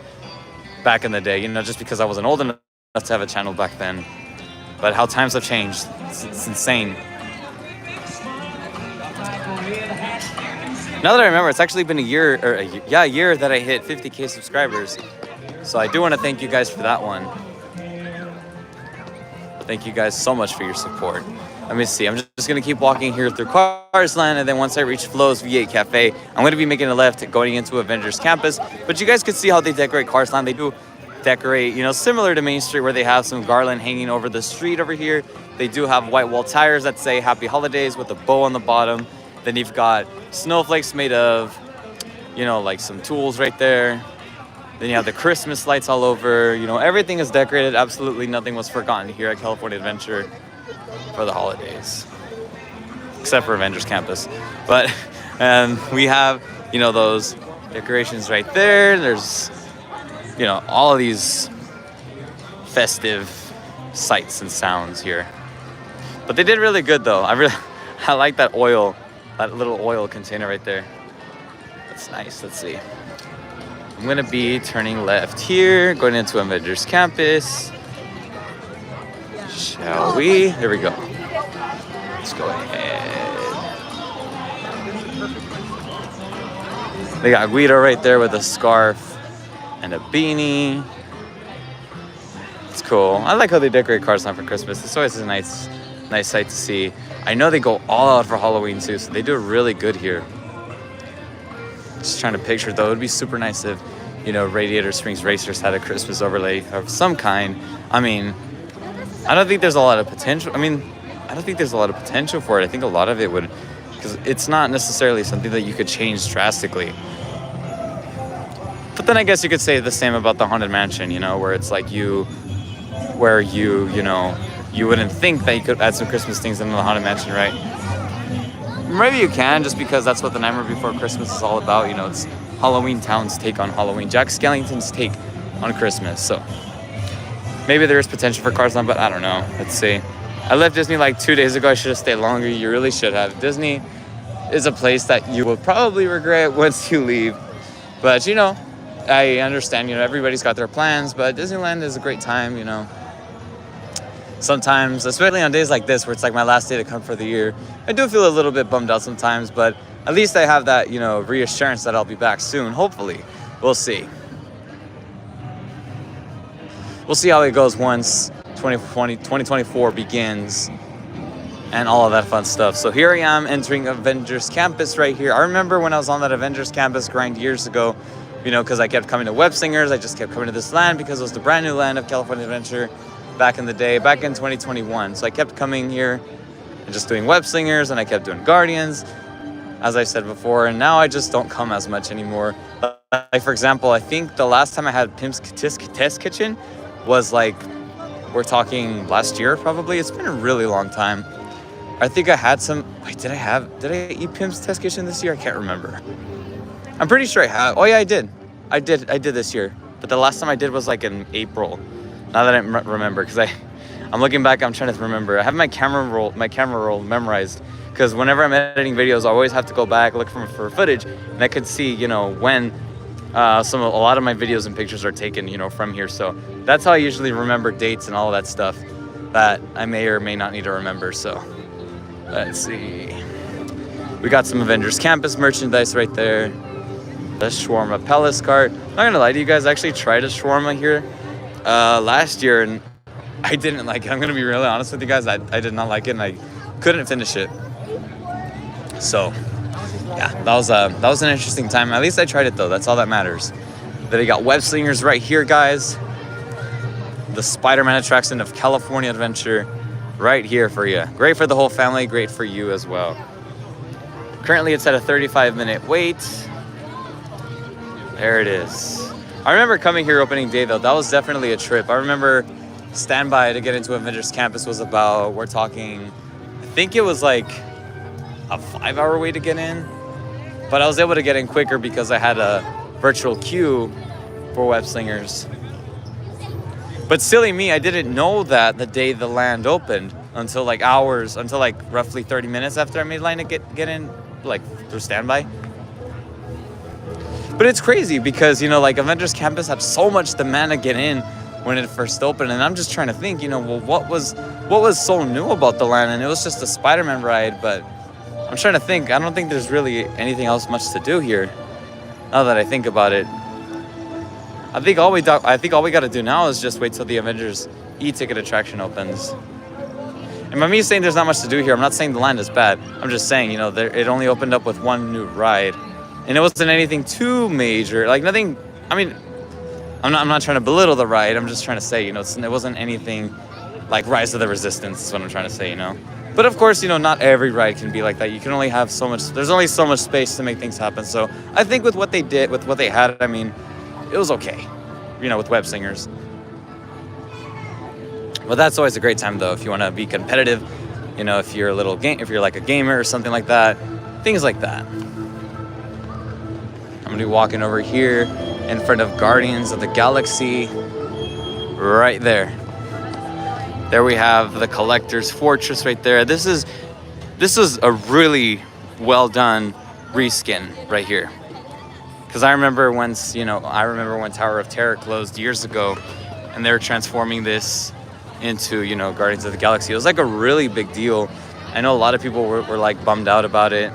back in the day, you know, just because I wasn't old enough to have a channel back then. But how times have changed. It's insane. Now that I remember, it's actually been a year that I hit 50K subscribers. So I do want to thank you guys for that one. Thank you guys so much for your support. Let me see. I'm just going to keep walking here through Cars Land, and then once I reach Flo's V8 Cafe, I'm going to be making a left going into Avengers Campus. But you guys can see how they decorate Cars Land. They do decorate, you know, similar to Main Street, where they have some garland hanging over the street over here. They do have white wall tires that say Happy Holidays with a bow on the bottom. Then you've got snowflakes made of, you know, like some tools right there. Then you have the Christmas lights all over. You know, everything is decorated. Absolutely nothing was forgotten here at California Adventure for the holidays, except for Avengers Campus. But we have, you know, those decorations right there. There's, you know, all of these festive sights and sounds here. But they did really good, though. I like that little oil container right there. That's nice. Let's see. I'm gonna be turning left here, going into Avengers Campus. Shall we? There we go. Let's go ahead. They got Guido right there with a scarf and a beanie. It's cool. I like how they decorate Cars Land for Christmas. It's always a nice sight to see. I know they go all out for Halloween too, so they do really good here. Just trying to picture though, it'd be super nice if, you know, Radiator Springs Racers had a Christmas overlay of some kind. I mean, I don't think there's a lot of potential. I don't think there's a lot of potential for it. I think a lot of it would, because it's not necessarily something that you could change drastically. But then I guess you could say the same about the Haunted Mansion, you know, where it's like you know, you wouldn't think that you could add some Christmas things into the Haunted Mansion, right? Maybe you can, just because that's what the Nightmare Before Christmas is all about. You know, it's Halloween Town's take on Halloween, Jack Skellington's take on Christmas. So maybe there is potential for Cars Land, but I don't know. Let's see. I left Disney like 2 days ago. I should have stayed longer. You really should have. Disney is a place that you will probably regret once you leave. But, you know, I understand, you know, everybody's got their plans, but Disneyland is a great time, you know. Sometimes, especially on days like this, where it's like my last day to come for the year, I do feel a little bit bummed out sometimes, but at least I have that, you know, reassurance that I'll be back soon, hopefully. We'll see. We'll see how it goes once 2024 begins and all of that fun stuff. So here I am entering Avengers Campus right here. I remember when I was on that Avengers Campus grind years ago, you know, because I kept coming to Web Slingers. I just kept coming to this land because it was the brand new land of California Adventure back in the day, back in 2021. So I kept coming here and just doing Web Slingers, and I kept doing Guardians, as I said before, and now I just don't come as much anymore. Like, for example, I think the last time I had Pimp's Test Kitchen was like, we're talking last year probably. It's been a really long time. I think I had some, wait, did I eat Pimp's Test Kitchen this year? I can't remember. I'm pretty sure I have. Oh yeah, I did this year. But the last time I did was like in April. Now that I remember, because I'm looking back, I'm trying to remember. I have my camera roll memorized, because whenever I'm editing videos, I always have to go back, look for footage, and I could see, you know, when a lot of my videos and pictures are taken, you know, from here. So that's how I usually remember dates and all of that stuff that I may or may not need to remember. So let's see. We got some Avengers Campus merchandise right there. The shawarma Palace cart. I'm not gonna lie to you guys, I actually tried a shawarma here last year, and I didn't like it. I'm gonna be really honest with you guys. I did not like it, and I couldn't finish it. So yeah, that was an interesting time. At least I tried it though. That's all that matters. Then we got Web Slingers right here, guys. The Spider-Man attraction of California Adventure right here for you. Great for the whole family, great for you as well. Currently it's at a 35-minute wait. There it is. I remember coming here opening day though. That was definitely a trip. I remember standby to get into Avengers Campus was about, we're talking, I think it was like a 5-hour wait to get in. But I was able to get in quicker because I had a virtual queue for Web Slingers. But silly me, I didn't know that the day the land opened until like roughly 30 minutes after I made line to get in, like through standby. But it's crazy because, you know, like Avengers Campus had so much demand to get in when it first opened, and I'm just trying to think, you know, well, what was so new about the land? And it was just a Spider-Man ride, but I'm trying to think. I don't think there's really anything else much to do here. Now that I think about it, I think all we got to do now is just wait till the Avengers e-ticket attraction opens. And by me saying there's not much to do here, I'm not saying the land is bad. I'm just saying, you know, it only opened up with one new ride. And it wasn't anything too major, like nothing. I mean, I'm not trying to belittle the ride. I'm just trying to say, you know, it wasn't anything like Rise of the Resistance is what I'm trying to say, you know. But of course, you know, not every ride can be like that. You can only have so much. There's only so much space to make things happen. So I think with what they did, with what they had, I mean, it was okay, you know, with Web Slingers. But that's always a great time though, if you want to be competitive, you know, if you're like a gamer or something like that, things like that. I'm gonna be walking over here in front of Guardians of the Galaxy right there. There we have the Collector's Fortress right there. This is a really well done reskin right here. Because I remember when Tower of Terror closed years ago, and they were transforming this into, you know, Guardians of the Galaxy. It was like a really big deal. I know a lot of people were like bummed out about it.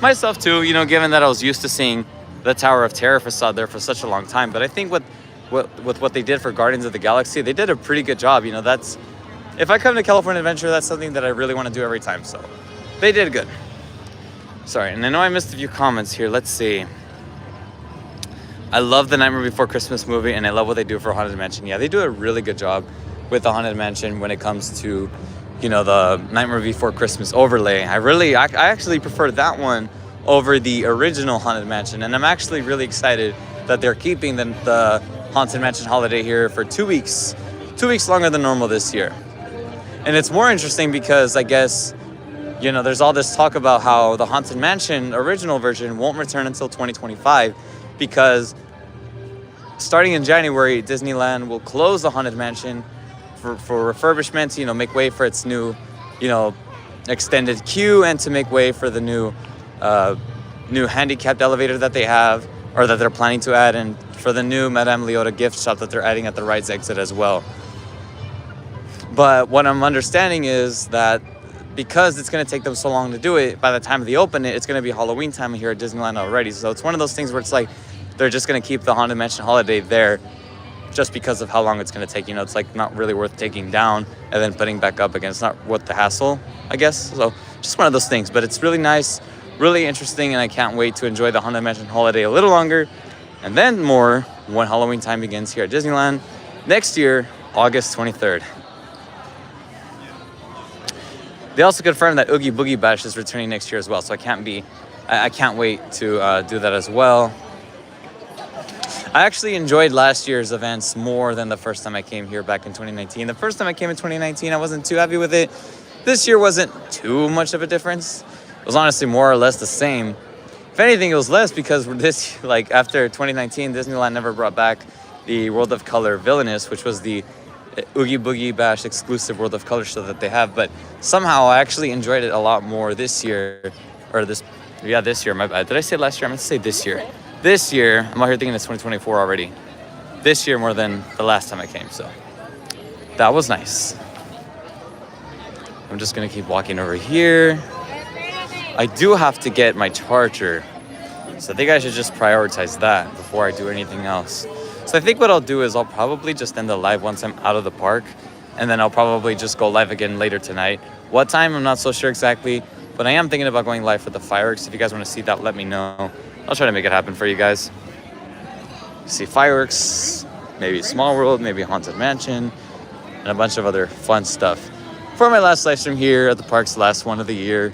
Myself too, you know, given that I was used to seeing the Tower of Terror facade there for such a long time. But I think with what they did for Guardians of the Galaxy, they did a pretty good job. You know, that's, if I come to California Adventure, that's something that I really want to do every time. So they did good. Sorry, and I know I missed a few comments here. Let's see. I love the Nightmare Before Christmas movie, and I love what they do for Haunted Mansion. Yeah, they do a really good job with the Haunted Mansion when it comes to, you know, the Nightmare Before Christmas overlay. I actually prefer that one over the original Haunted Mansion, and I'm actually really excited that they're keeping the Haunted Mansion holiday here for 2 weeks. 2 weeks longer than normal this year. And it's more interesting because I guess, you know, there's all this talk about how the Haunted Mansion original version won't return until 2025 because starting in January, Disneyland will close the Haunted Mansion for refurbishment, you know, make way for its new, you know, extended queue and to make way for the new handicapped elevator that they have, or that they're planning to add, and for the new Madame Leota gift shop that they're adding at the ride's exit as well. But what I'm understanding is that because it's going to take them so long to do it, by the time they open it, it's going to be Halloween time here at Disneyland already. So it's one of those things where it's like they're just going to keep the Haunted Mansion holiday there just because of how long it's going to take. You know, it's like not really worth taking down and then putting back up again. It's not worth the hassle, I guess. So just one of those things. But it's really nice, really interesting, and I can't wait to enjoy the Haunted Mansion holiday a little longer and then more when Halloween time begins here at Disneyland next year, August 23rd. They also confirmed that Oogie Boogie Bash is returning next year as well, so I can't wait to do that as well. I actually enjoyed last year's events more than the first time I came here back in 2019. The first time I came in 2019, I wasn't too happy with it. This year wasn't too much of a difference. It was honestly more or less the same. If anything, it was less because this, like after 2019, Disneyland never brought back the World of Color Villainous, which was the Oogie Boogie Bash exclusive World of Color show that they have. But somehow I actually enjoyed it a lot more this year, this year, my bad. Did I say last year? I meant to say this year. This year, I'm out here thinking it's 2024 already. This year more than the last time I came, so that was nice. I'm just gonna keep walking over here. I do have to get my charger, so I think I should just prioritize that before I do anything else. So I think what I'll do is I'll probably just end the live once I'm out of the park, and then I'll probably just go live again later tonight. What time, I'm not so sure exactly, but I am thinking about going live for the fireworks. If you guys want to see that, let me know. I'll try to make it happen for you guys. See fireworks, maybe Small World, maybe Haunted Mansion, and a bunch of other fun stuff. For my last live stream here at the park's last one of the year.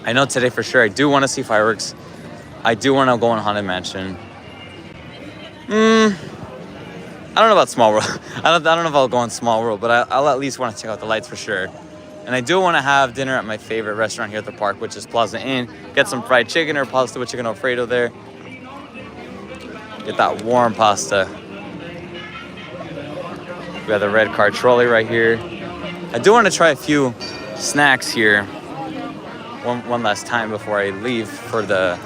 I know today for sure I do want to see fireworks. I do want to go on Haunted Mansion. I don't know about Small World. I don't know if I'll go on Small World, but I'll at least want to check out the lights for sure. And I do want to have dinner at my favorite restaurant here at the park, which is Plaza Inn. Get some fried chicken or pasta with chicken Alfredo there. Get that warm pasta. We have the red car trolley right here. I do want to try a few snacks here one last time before I leave for the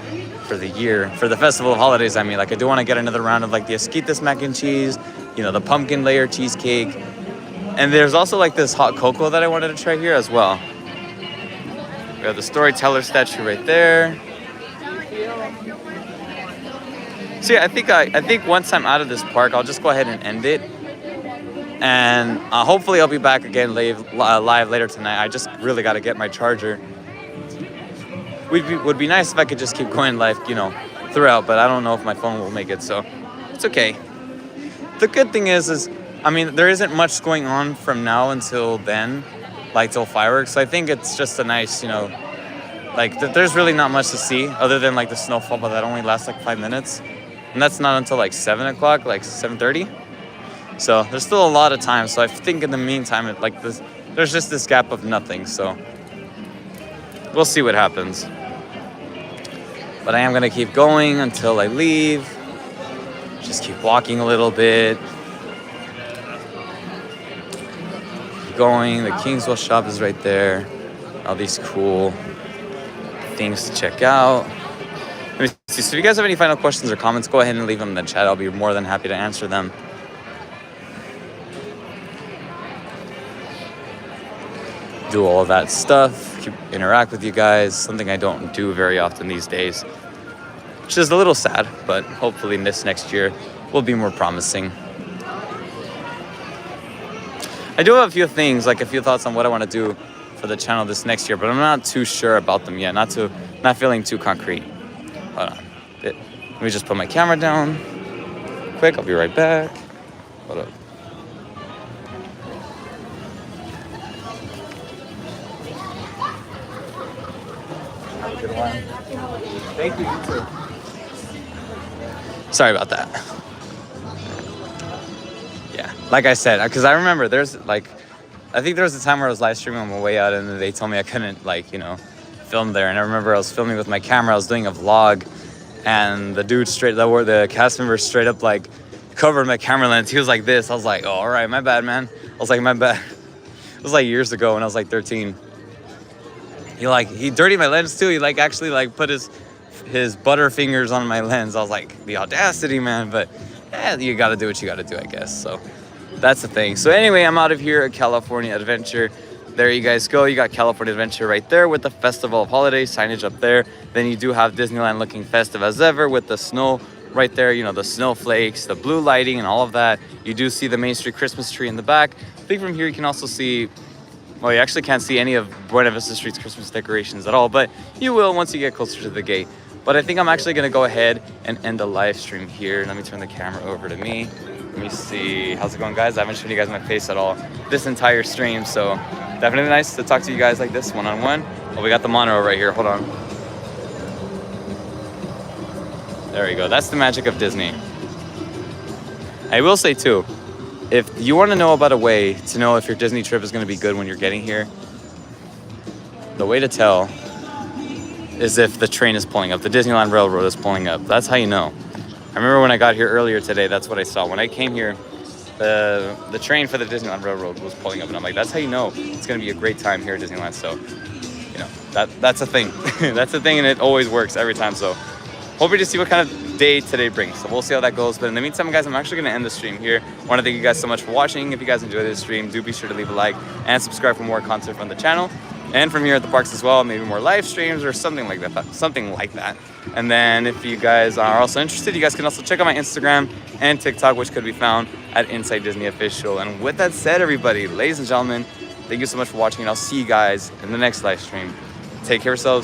year, for the Festival of Holidays. I mean, like I do want to get another round of like the Esquitas mac and cheese, you know, the pumpkin layer cheesecake. And there's also like this hot cocoa that I wanted to try here as well. We have the storyteller statue right there. So yeah, I think once I'm out of this park, I'll just go ahead and end it. And hopefully I'll be back again live later tonight. I just really got to get my charger. Would be nice if I could just keep going live, you know, throughout, but I don't know if my phone will make it, so it's okay. The good thing is I mean, there isn't much going on from now until then, like till fireworks. So I think it's just a nice, you know, like there's really not much to see other than like the snowfall, but that only lasts like 5 minutes. And that's not until like 7 o'clock, like 7:30. So there's still a lot of time. So I think in the meantime, there's just this gap of nothing. So we'll see what happens. But I am gonna keep going until I leave. Just keep walking a little bit. Going. The Kingswell shop is right there. All these cool things to check out. Let me see. So if you guys have any final questions or comments, go ahead and leave them in the chat. I'll be more than happy to answer them. Do all of that stuff. Interact with you guys. Something I don't do very often these days. which is a little sad, but hopefully this next year will be more promising. I do have a few things, like a few thoughts on what I want to do for the channel this next year, but I'm not too sure about them yet. Not feeling too concrete. Hold on. Let me just put my camera down. Quick, I'll be right back. Hold up. Have a good one. Thank you. You too. Sorry about that. Yeah, like I said, because I remember there's like, I think there was a time where I was live streaming on my way out, and they told me I couldn't, like, you know, film there. And I remember I was filming with my camera. I was doing a vlog, and the dude the cast member straight up like covered my camera lens. He was like this. I was like, oh, all right, my bad, man. I was like, my bad. It was like years ago when I was like 13. He dirtied my lens too. He like actually like put his butter fingers on my lens. I was like, the audacity, man. But yeah, you gotta do what you gotta do, I guess. So that's the thing. So anyway, I'm out of here at California Adventure. There you guys go. You got California Adventure right there with the Festival of Holidays signage up there. Then you do have Disneyland looking festive as ever with the snow right there, you know, the snowflakes, the blue lighting and all of that. You do see the Main Street Christmas tree in the back. I think from here you can also see, well, you actually can't see any of Buena Vista Street's Christmas decorations at all, but you will once you get closer to the gate. But I think I'm actually gonna go ahead and end the live stream here. Let me turn the camera over to me. Let me see. How's it going, guys? I haven't shown you guys my face at all this entire stream, so definitely nice to talk to you guys like this one-on-one. Well, we got the monorail right here. Hold on. There we go. That's the magic of Disney. I will say too, if you want to know about a way to know if your Disney trip is going to be good when you're getting here, the way to tell is if the train is pulling up, the Disneyland Railroad is pulling up. That's how you know. I remember when I got here earlier today, that's what I saw. When I came here, the train for the Disneyland Railroad was pulling up, and I'm like, that's how you know it's going to be a great time here at Disneyland. So, you know, that's a thing. That's a thing, and it always works every time. So, hoping to see what kind of day today brings. So we'll see how that goes. But in the meantime, guys, I'm actually going to end the stream here. I want to thank you guys so much for watching. If you guys enjoyed this stream, do be sure to leave a like and subscribe for more content from the channel. And from here at the parks as well, maybe more live streams or something like that. And then if you guys are also interested, you guys can also check out my Instagram and TikTok, which could be found at Inside Disney Official. And with that said, everybody, ladies and gentlemen, thank you so much for watching, and I'll see you guys in the next live stream. Take care of yourselves.